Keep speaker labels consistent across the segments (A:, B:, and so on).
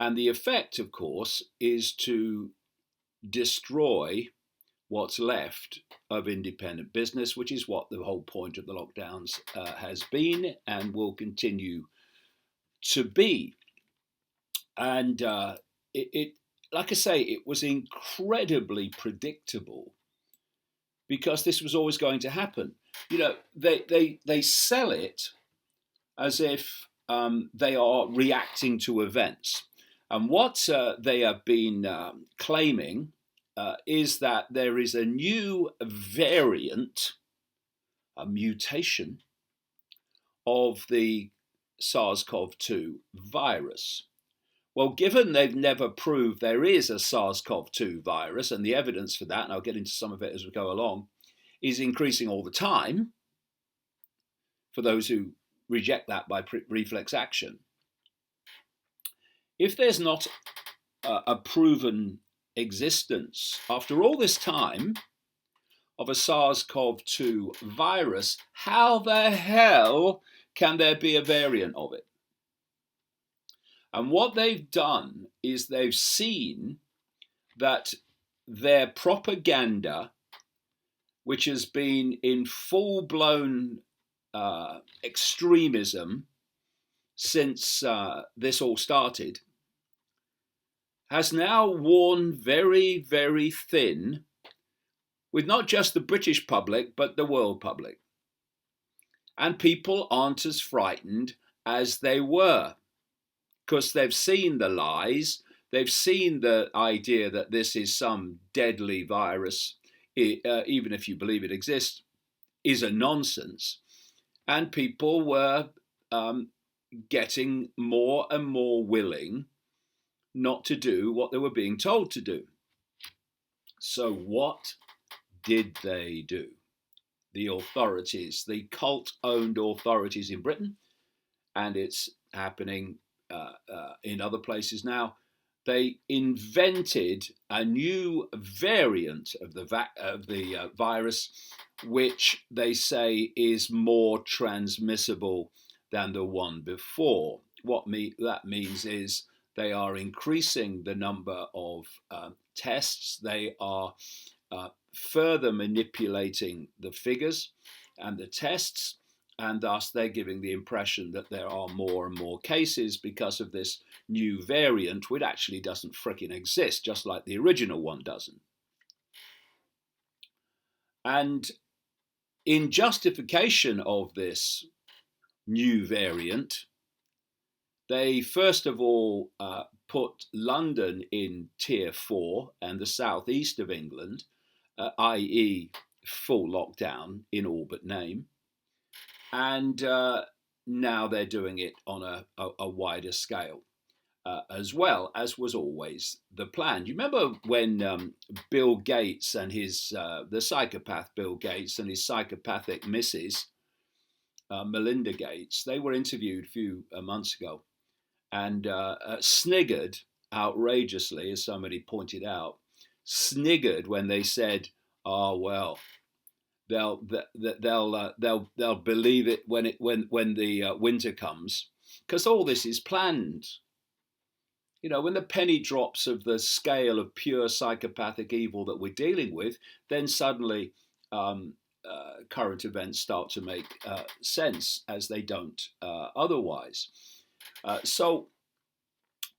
A: And the effect, of course, is to destroy what's left of independent business, which is what the whole point of the lockdowns has been and will continue to be. And it, like I say, it was incredibly predictable because this was always going to happen. They sell it as if they are reacting to events. And what they have been claiming is that there is a new variant, a mutation of the SARS-CoV-2 virus. Well, given they've never proved there is a SARS-CoV-2 virus, and the evidence for that, and I'll get into some of it as we go along, is increasing all the time for those who reject that by reflex action. If there's not a proven existence after all this time of a SARS-CoV-2 virus, how the hell can there be a variant of it? And what they've done is they've seen that their propaganda, which has been in full-blown extremism since this all started, has now worn very, very thin with not just the British public, but the world public. And people aren't as frightened as they were because they've seen the lies. They've seen the idea that this is some deadly virus, even if you believe it exists, is a nonsense. And people were getting more and more willing not to do what they were being told to do. So what did they do? The authorities, the cult-owned authorities in Britain, and it's happening in other places now, they invented a new variant of the virus, which they say is more transmissible than the one before. What that means is they are increasing the number of tests. They are further manipulating the figures and the tests, and thus they're giving the impression that there are more and more cases because of this new variant, which actually doesn't fricking exist, just like the original one doesn't. And in justification of this new variant, they first of all put London in tier 4 and the southeast of England, i.e. full lockdown in all but name. And now they're doing it on a wider scale as well, as was always the plan. Do you remember when Bill Gates and the psychopath Bill Gates and his psychopathic missus, Melinda Gates, they were interviewed a few months ago and sniggered outrageously, as somebody pointed out, sniggered when they said, "Oh well, they'll believe it when the winter comes, because all this is planned." You know, when the penny drops of the scale of pure psychopathic evil that we're dealing with, then suddenly current events start to make sense, as they don't otherwise. So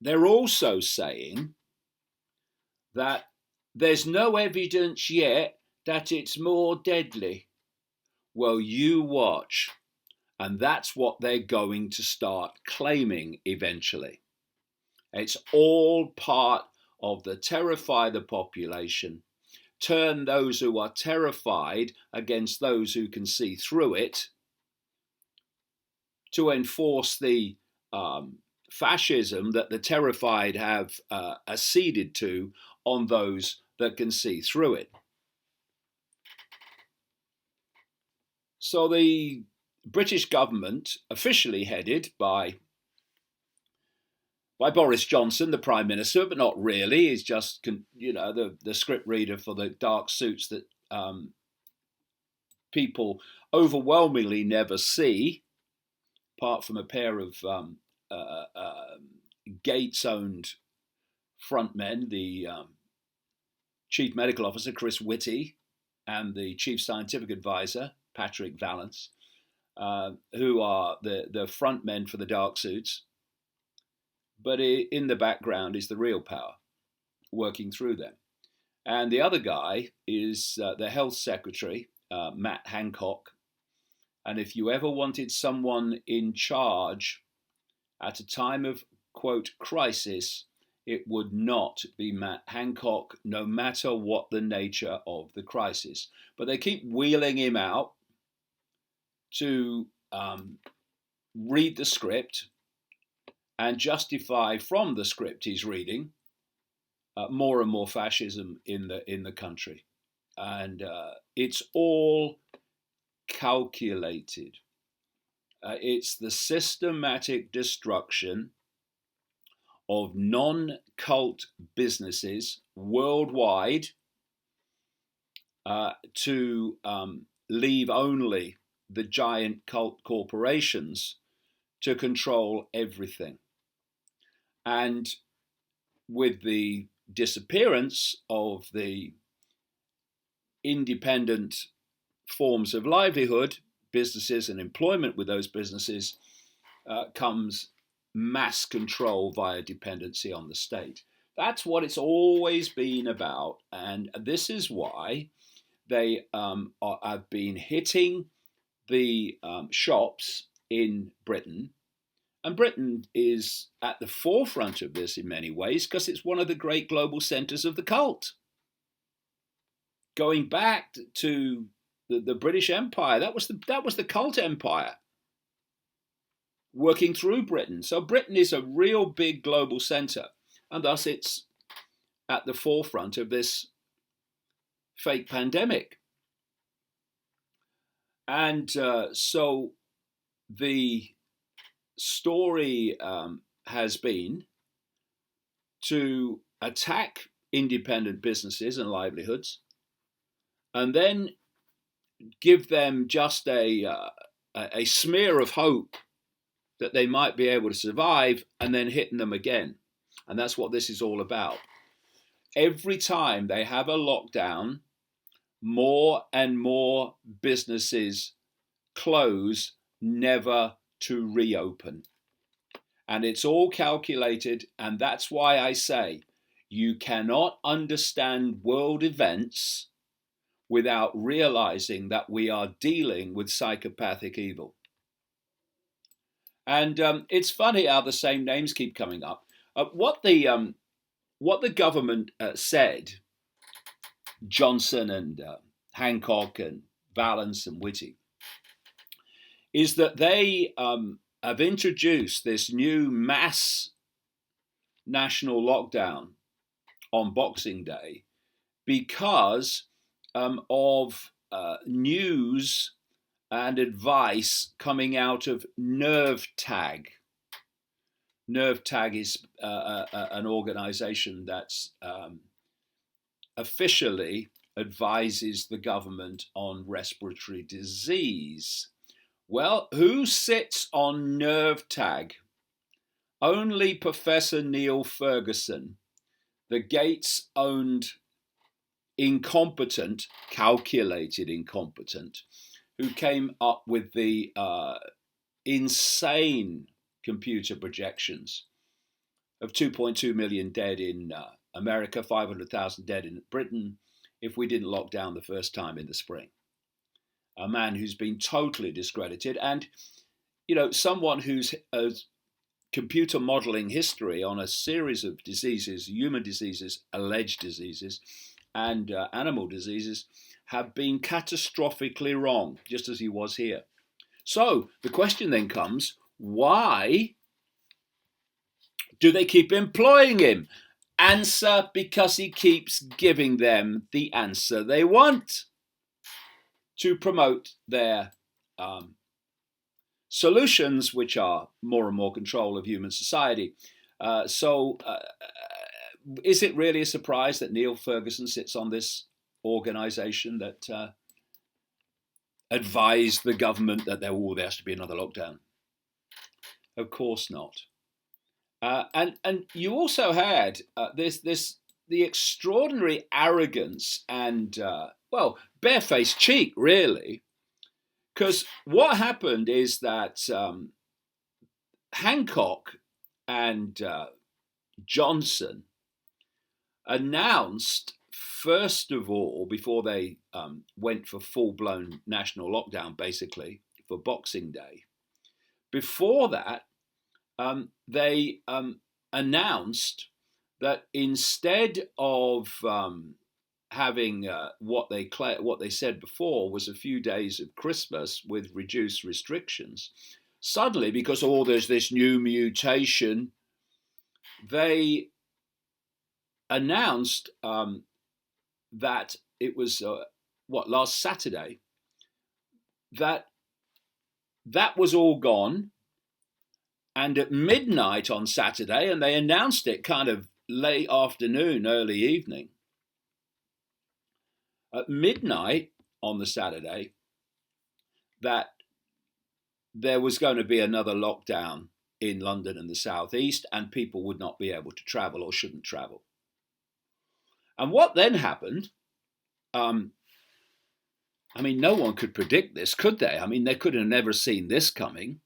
A: they're also saying that there's no evidence yet that it's more deadly. Well, you watch. And that's what they're going to start claiming eventually. It's all part of the terrify the population, turn those who are terrified against those who can see through it, to enforce the fascism that the terrified have acceded to on those that can see through it. So the British government, officially headed by Boris Johnson, the Prime Minister, but not really. He's just, the script reader for the dark suits that people overwhelmingly never see, apart from a pair of Gates-owned frontmen, the Chief Medical Officer, Chris Whitty, and the Chief Scientific Advisor, Patrick Vallance, who are the frontmen for the dark suits. But in the background is the real power working through them. And the other guy is the Health Secretary, Matt Hancock. And if you ever wanted someone in charge at a time of, quote, crisis, it would not be Matt Hancock, no matter what the nature of the crisis. But they keep wheeling him out to read the script and justify from the script he's reading more and more fascism in the country. And it's all calculated. It's the systematic destruction of non-cult businesses worldwide to leave only the giant cult corporations to control everything. And with the disappearance of the independent forms of livelihood, businesses and employment with those businesses, comes mass control via dependency on the state. That's what it's always been about. And this is why they have been hitting the shops in Britain. And Britain is at the forefront of this in many ways because it's one of the great global centers of the cult. Going back to the British Empire, that was the cult empire working through Britain. So Britain is a real big global center, and thus it's at the forefront of this fake pandemic. And so the story has been to attack independent businesses and livelihoods, and then give them just a smear of hope that they might be able to survive, and then hitting them again. And that's what this is all about. Every time they have a lockdown, more and more businesses close, never to reopen. And it's all calculated, and that's why I say you cannot understand world events without realizing that we are dealing with psychopathic evil. And it's funny how the same names keep coming up. What the government said, Johnson and Hancock and Vallance and Whitty, is that they have introduced this new mass national lockdown on Boxing Day because of news and advice coming out of NervTag. NervTag is an organization that's officially advises the government on respiratory disease. Well, who sits on NervTag? Only Professor Neil Ferguson, the Gates-owned incompetent, calculated incompetent, who came up with the insane computer projections of 2.2 million dead in America, 500,000 dead in Britain, if we didn't lock down the first time in the spring. A man who's been totally discredited, and someone whose computer modeling history on a series of diseases, human diseases, alleged diseases, and animal diseases have been catastrophically wrong, just as he was here. So the question then comes, why Do they keep employing him? Answer, because he keeps giving them the answer they want to promote their solutions, which are more and more control of human society. Is it really a surprise that Neil Ferguson sits on this organisation that advised the government that there has to be another lockdown? Of course not. And you also had the extraordinary arrogance and barefaced cheek, really, because what happened is that Hancock and Johnson announced, first of all, before they went for full-blown national lockdown, basically for Boxing Day. Before that, they announced that instead of having what they said before was a few days of Christmas with reduced restrictions, suddenly, because there's this new mutation, they announced that it was last Saturday, that was all gone. And at midnight on Saturday, and they announced it kind of late afternoon, early evening, at midnight on the Saturday, that there was going to be another lockdown in London and the southeast, and people would not be able to travel or shouldn't travel. And what then happened, no one could predict this, could they? They could have never seen this coming.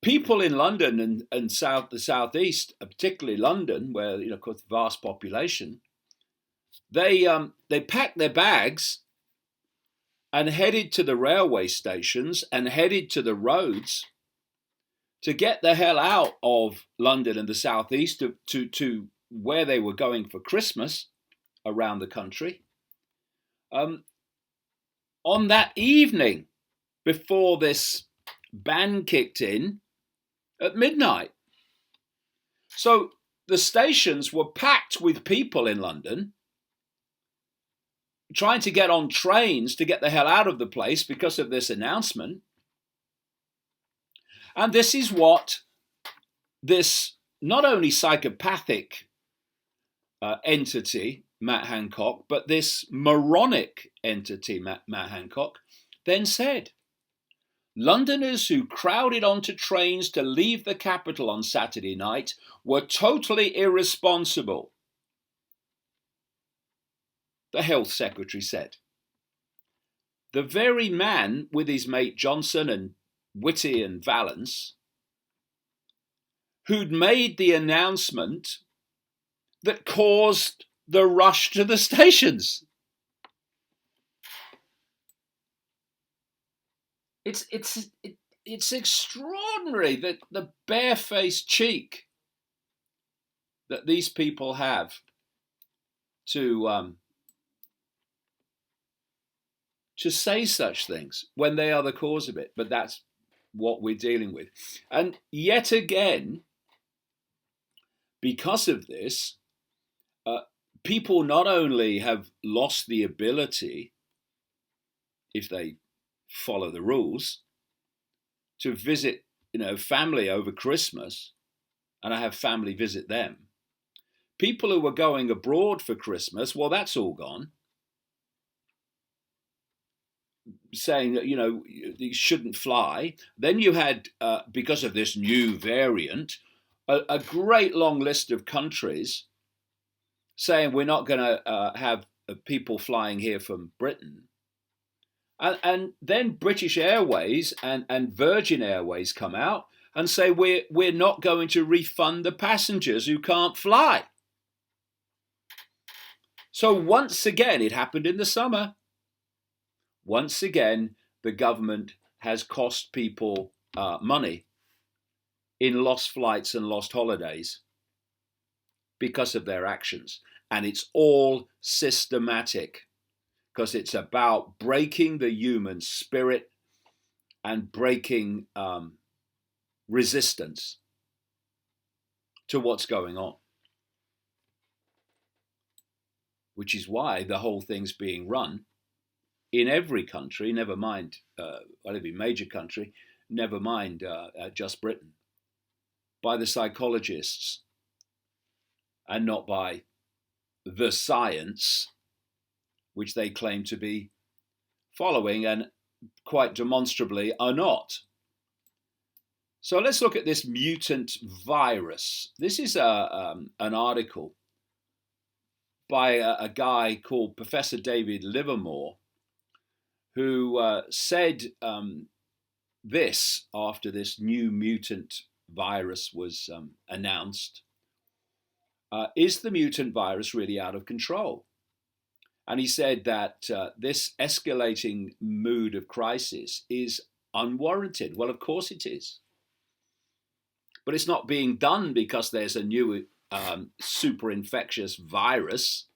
A: People in London and the southeast, particularly London, where of course vast population, they packed their bags and headed to the railway stations and headed to the roads to get the hell out of London and the southeast to where they were going for Christmas around the country. On that evening, before this ban kicked in, at midnight. So the stations were packed with people in London trying to get on trains to get the hell out of the place because of this announcement. And this is what this not only psychopathic entity, Matt Hancock, but this moronic entity, Matt Hancock, then said. Londoners who crowded onto trains to leave the capital on Saturday night were totally irresponsible, the health secretary said. The very man with his mate Johnson and Whitty and Vallance, who'd made the announcement that caused the rush to the stations. It's extraordinary that the barefaced cheek that these people have to say such things when they are the cause of it. But that's what we're dealing with. And yet again, because of this, people not only have lost the ability, if they follow the rules, to visit, family over Christmas, and I have family visit them. People who were going abroad for Christmas, well, that's all gone. Saying that, you shouldn't fly. Then you had, because of this new variant, a great long list of countries saying we're not going to have people flying here from Britain. And then British Airways and Virgin Airways come out and say we're not going to refund the passengers who can't fly. So once again, it happened in the summer. Once again, the government has cost people money in lost flights and lost holidays because of their actions. And it's all systematic, because it's about breaking the human spirit and breaking resistance. to what's going on. Which is why the whole thing's being run in every country, never mind, every major country, never mind just Britain, by the psychologists and not by the science, which they claim to be following and quite demonstrably are not. So let's look at this mutant virus. This is an article by a guy called Professor David Livermore, who said this after this new mutant virus was announced. Is the mutant virus really out of control? And he said that this escalating mood of crisis is unwarranted. Well, of course it is. But it's not being done because there's a new super infectious virus.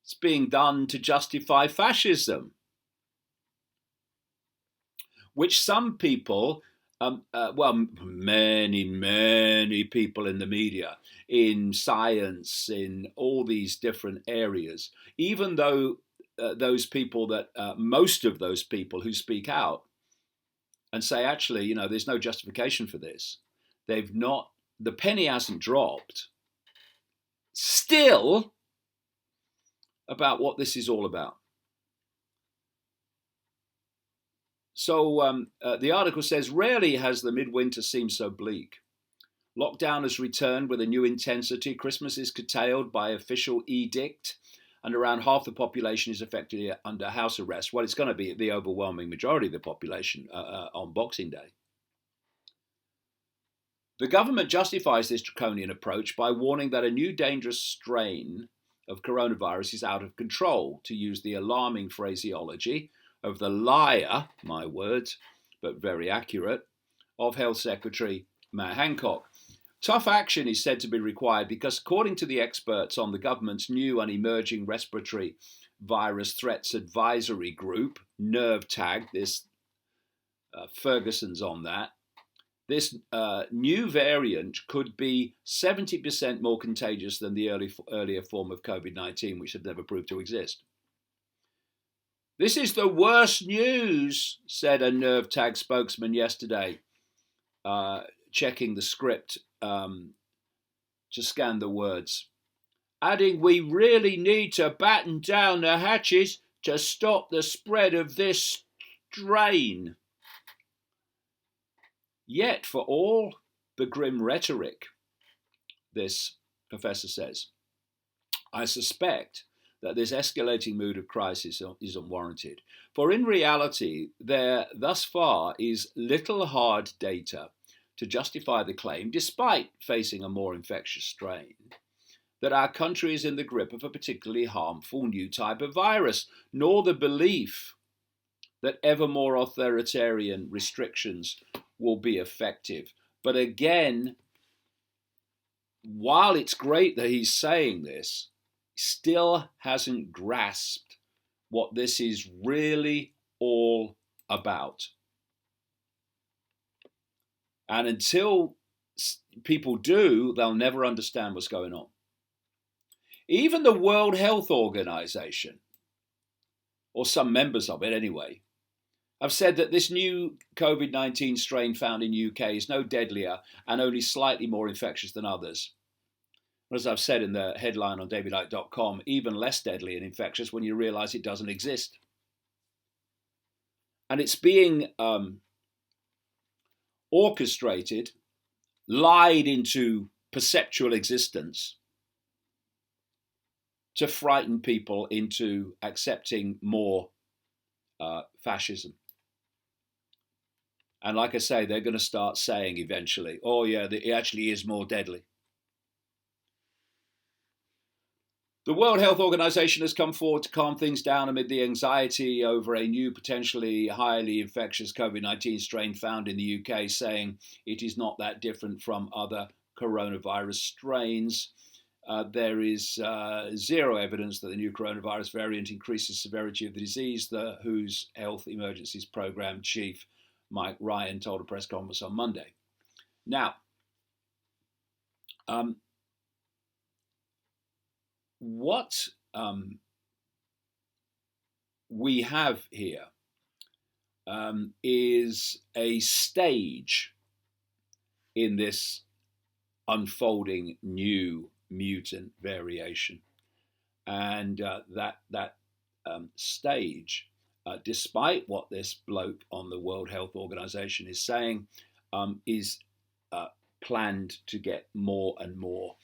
A: It's being done to justify fascism, which some people, many people in the media, in science, in all these different areas, even though those people that, most of those people who speak out and say, actually, there's no justification for this, the penny hasn't dropped still about what this is all about. So the article says, rarely has the midwinter seemed so bleak. Lockdown has returned with a new intensity. Christmas is curtailed by official edict, and around half the population is effectively under house arrest. Well, it's going to be the overwhelming majority of the population on Boxing Day. The government justifies this draconian approach by warning that a new dangerous strain of coronavirus is out of control, to use the alarming phraseology of the liar, my words, but very accurate, of Health Secretary Matt Hancock. Tough action is said to be required because, according to the experts on the government's new and emerging respiratory virus threats advisory group, NERVTAG, Ferguson's on that, this new variant could be 70% more contagious than the earlier form of COVID-19, which had never proved to exist. This is the worst news, said a NERVTAG spokesman yesterday, checking the script to scan the words, adding, we really need to batten down the hatches to stop the spread of this strain. Yet, for all the grim rhetoric, this professor says, I suspect that this escalating mood of crisis is unwarranted. For in reality, there thus far is little hard data to justify the claim, despite facing a more infectious strain, that our country is in the grip of a particularly harmful new type of virus, nor the belief that ever more authoritarian restrictions will be effective. But again, while it's great that he's saying this, still hasn't grasped what this is really all about. And until people do, they'll never understand what's going on. Even the World Health Organization, or some members of it anyway, have said that this new COVID-19 strain found in UK is no deadlier and only slightly more infectious than others. As I've said in the headline on davidicke.com, even less deadly and infectious when you realise it doesn't exist. And it's being orchestrated, lied into perceptual existence to frighten people into accepting more fascism. And like I say, they're going to start saying eventually, oh yeah, it actually is more deadly. The World Health Organization has come forward to calm things down amid the anxiety over a new potentially highly infectious COVID-19 strain found in the UK, saying it is not that different from other coronavirus strains. There is zero evidence that the new coronavirus variant increases severity of the disease, the WHO's Health Emergencies Programme Chief Mike Ryan told a press conference on Monday. Now, Um, what we have here is a stage in this unfolding new mutant variation, and that stage, despite what this bloke on the World Health Organization is saying, is planned to get more and more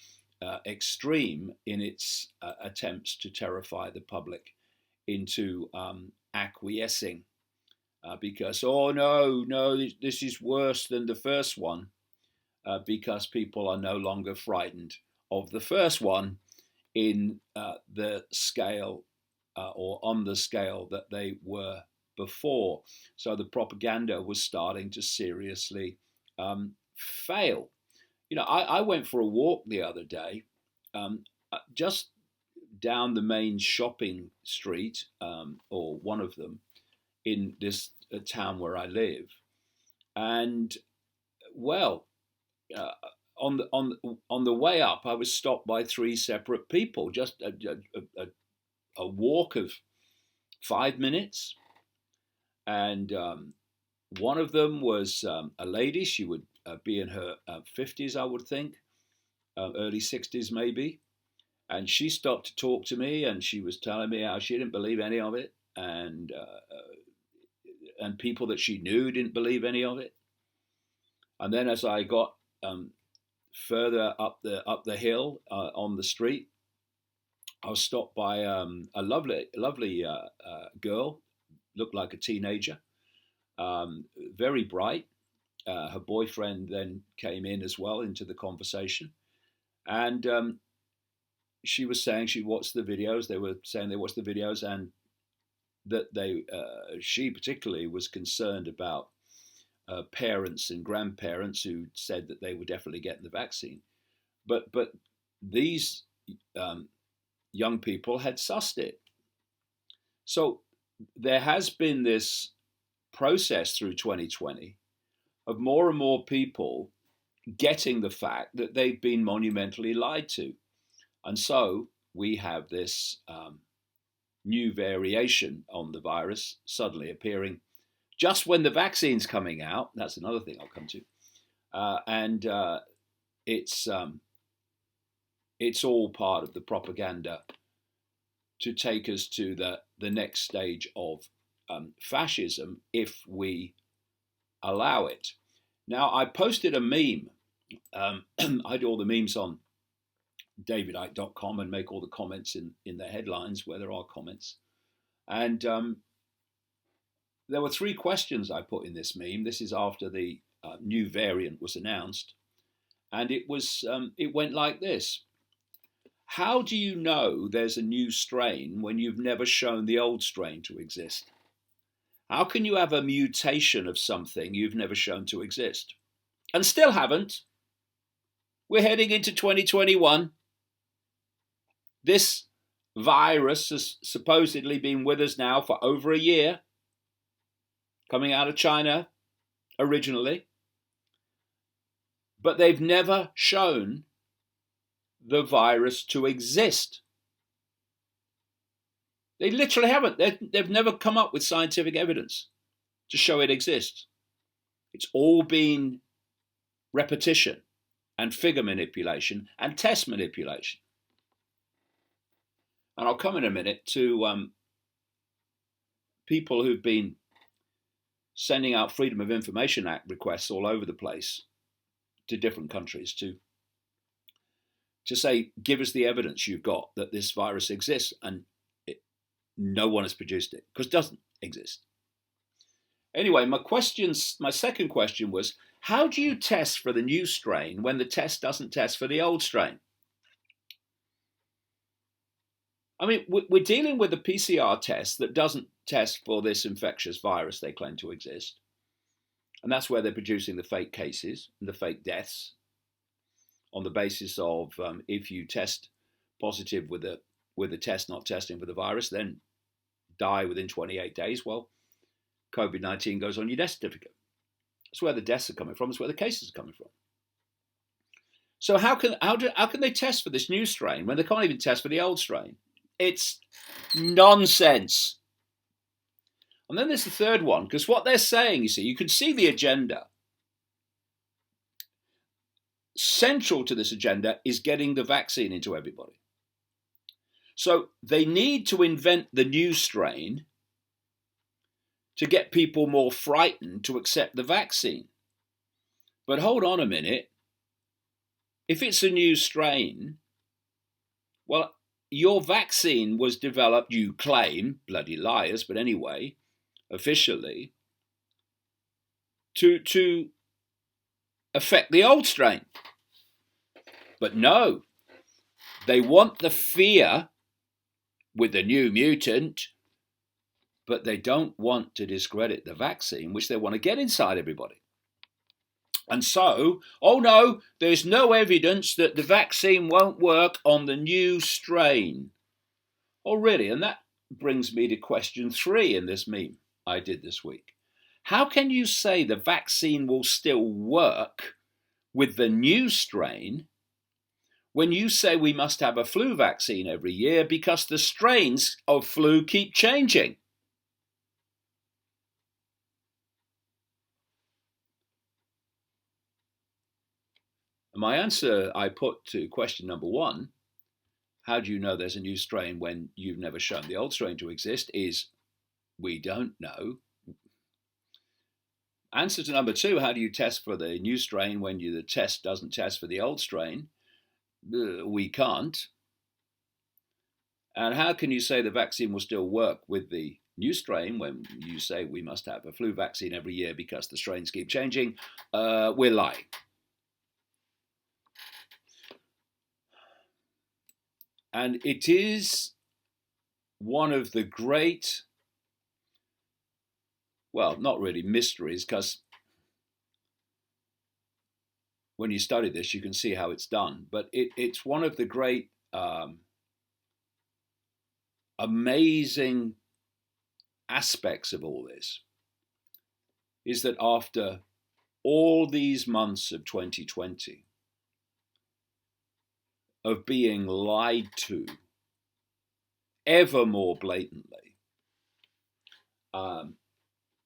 A: extreme in its attempts to terrify the public into acquiescing. Because, oh no, this is worse than the first one, because people are no longer frightened of the first one in the scale or on the scale that they were before. So the propaganda was starting to seriously fail. I went for a walk the other day, just down the main shopping street, or one of them, in this town where I live, and well, uh, on the way up, I was stopped by three separate people. Just a walk of 5 minutes, and one of them was a lady. She would be in her 50s, I would think, early 60s maybe. And she stopped to talk to me, and she was telling me how she didn't believe any of it, and people that she knew didn't believe any of it. And then as I got further up the hill on the street, I was stopped by a lovely girl, looked like a teenager, very bright. Her boyfriend then came in as well into the conversation, and she was saying she watched the videos. They were saying they watched the videos, and that she particularly was concerned about parents and grandparents who said that they were definitely getting the vaccine, but these young people had sussed it. So there has been this process through 2020 of more and more people getting the fact that they've been monumentally lied to. And so we have this new variation on the virus suddenly appearing just when the vaccine's coming out. That's another thing I'll come to. And it's all part of the propaganda to take us to the next stage of fascism if we allow it. Now, I posted a meme. I do all the memes on davidicke.com and make all the comments in the headlines where there are comments. And there were 3 questions I put in this meme. This is after the new variant was announced. And it went like this. How do you know there's a new strain when you've never shown the old strain to exist? How can you have a mutation of something you've never shown to exist? And still haven't. We're heading into 2021. This virus has supposedly been with us now for over a year, coming out of China originally. But they've never shown the virus to exist. They literally haven't. They've never come up with scientific evidence to show it exists. It's all been repetition and figure manipulation and test manipulation. And I'll come in a minute to people who've been sending out Freedom of Information Act requests all over the place to different countries to say, give us the evidence you've got that this virus exists, and no one has produced it because it doesn't exist. Anyway, my second question was, how do you test for the new strain when the test doesn't test for the old strain? I mean, we're dealing with a PCR test that doesn't test for this infectious virus they claim to exist. And that's where they're producing the fake cases and the fake deaths on the basis of if you test positive with the test not testing for the virus, then die within 28 days. Well, COVID-19 goes on your death certificate. That's where the deaths are coming from. That's where the cases are coming from. So how can they test for this new strain when they can't even test for the old strain? It's nonsense. And then there's the third one, because what they're saying, you see, you can see the agenda. Central to this agenda is getting the vaccine into everybody. So they need to invent the new strain to get people more frightened to accept the vaccine. But hold on a minute. If it's a new strain, well, your vaccine was developed, you claim, bloody liars, but anyway, officially, to affect the old strain. But no, they want the fear with the new mutant, but they don't want to discredit the vaccine, which they want to get inside everybody. And so, oh no, there's no evidence that the vaccine won't work on the new strain. Oh, really? And that brings me to question 3 in this meme I did this week. How can you say the vaccine will still work with the new strain when you say we must have a flu vaccine every year because the strains of flu keep changing? My answer I put to question number 1, how do you know there's a new strain when you've never shown the old strain to exist, is we don't know. Answer to number 2, how do you test for the new strain when the test doesn't test for the old strain? We can't. And how can you say the vaccine will still work with the new strain when you say we must have a flu vaccine every year because the strains keep changing? We're lying. And it is one of the great, well, not really mysteries, because when you study this, you can see how it's done. But it's one of the great amazing aspects of all this, is that after all these months of 2020, of being lied to ever more blatantly,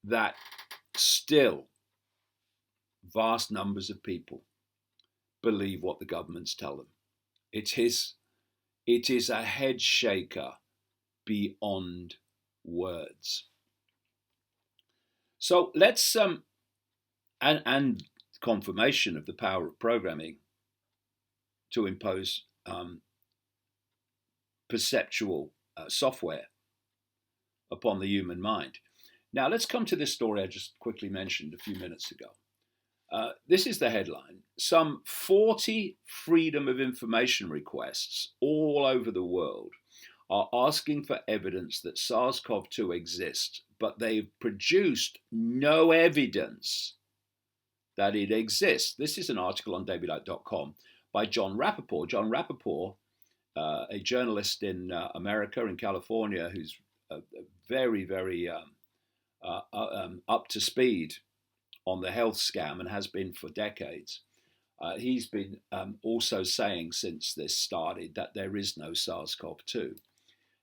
A: that still vast numbers of people believe what the governments tell them. It is a head shaker beyond words. So let's and confirmation of the power of programming to impose perceptual software upon the human mind. Now let's come to this story I just quickly mentioned a few minutes ago. This is the headline. Some 40 freedom of information requests all over the world are asking for evidence that SARS-CoV-2 exists, but they've produced no evidence that it exists. This is an article on dailylight.com by Jon Rappoport. Jon Rappoport, a journalist in America, in California, who's very, very up to speed on the health scam and has been for decades. He's been also saying since this started that there is no SARS-CoV-2.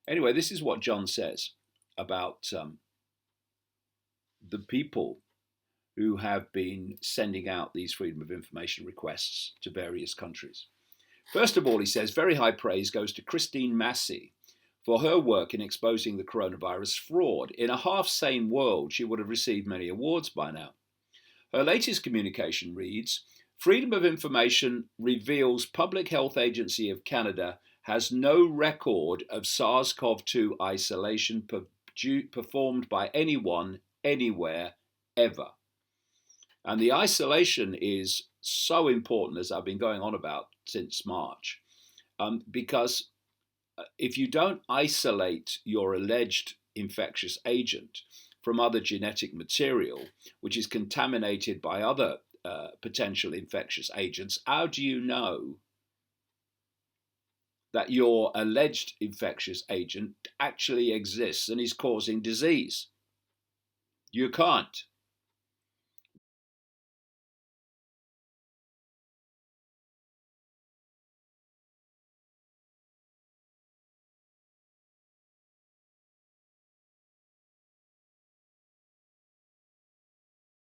A: Anyway, this is what Jon says about the people who have been sending out these freedom of information requests to various countries. First of all, he says, very high praise goes to Christine Massey for her work in exposing the coronavirus fraud. In a half-sane world, she would have received many awards by now. Her latest communication reads, Freedom of Information reveals Public Health Agency of Canada has no record of SARS-CoV-2 isolation performed by anyone, anywhere, ever. And the isolation is so important, as I've been going on about since March, because if you don't isolate your alleged infectious agent from other genetic material, which is contaminated by other potential infectious agents, how do you know that your alleged infectious agent actually exists and is causing disease? You can't.